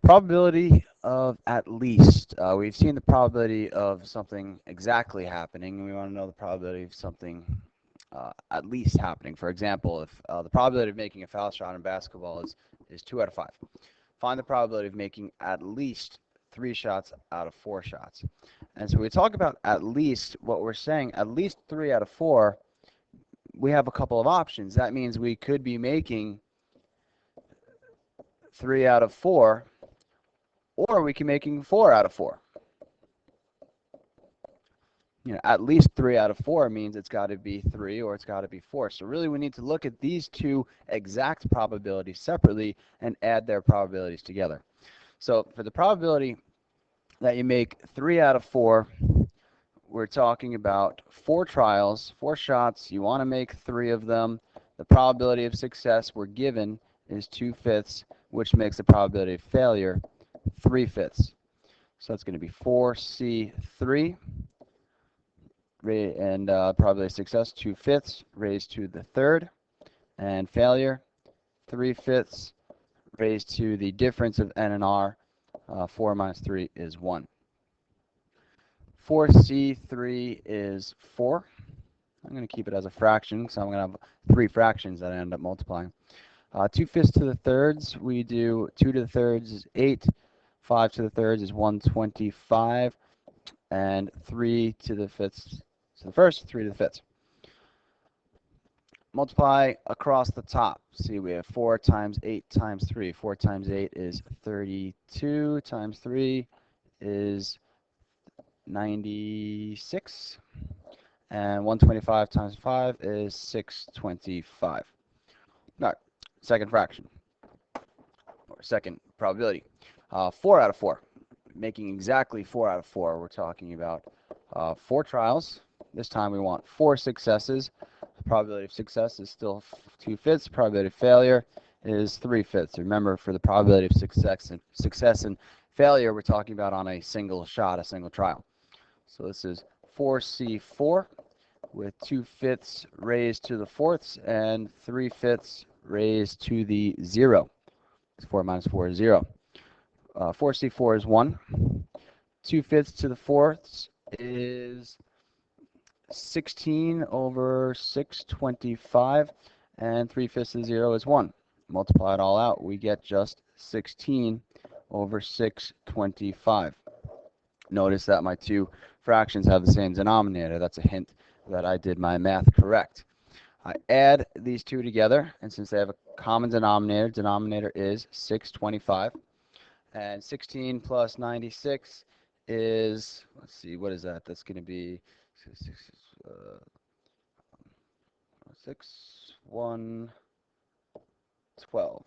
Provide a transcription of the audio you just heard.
Probability of at least. We've seen the probability of something exactly happening, and we want to know the probability of something at least happening. For example, if the probability of making a foul shot in basketball is 2 out of 5. Find the probability of making at least 3 shots out of 4 shots. And so when we talk about at least, what we're saying, at least 3 out of 4, we have a couple of options. That means we could be making 3 out of 4, or we can be making 4 out of 4. At least 3 out of 4 means it's got to be 3 or it's got to be 4. So really we need to look at these two exact probabilities separately and add their probabilities together. So for the probability that you make 3 out of 4, we're talking about 4 trials, 4 shots. You want to make 3 of them. The probability of success we're given is 2/5, which makes the probability of failure 3/5. So that's going to be 4C3. And probability of success 2/5 raised to the third, and failure 3/5 raised to the difference of n and r. 4 minus 3 is 1. 4C3 is 4. I'm going to keep it as a fraction, so I'm going to have 3 fractions that I end up multiplying. 2/5 to the thirds, we do 2 to the thirds is 8, 5 to the thirds is 125, and 3 to the fifths. So the first, 3 to the fifths. Multiply across the top. See, we have 4 times 8 times 3. 4 times 8 is 32 times 3 is 96. And 125 times 5 is 625. All right, second fraction, or second probability. 4 out of 4. Making exactly 4 out of 4. We're talking about 4 trials. This time we want 4 successes. The probability of success is still 2/5. Probability of failure is 3/5. Remember, for the probability of success and failure, we're talking about on a single shot, a single trial. So this is 4C4 with 2/5 raised to the fourths and 3/5 raised to the 0. 4 minus 4 is 0. 4C4 is 1. 2/5 to the fourths is 16 over 625, and 3/5 of 0 is 1. Multiply it all out, we get just 16 over 625. Notice that my two fractions have the same denominator. That's a hint that I did my math correct. I add these two together, and since they have a common denominator, denominator is 625. And 16 plus 96 is, let's see, what is that? That's going to be 6, 1, 12.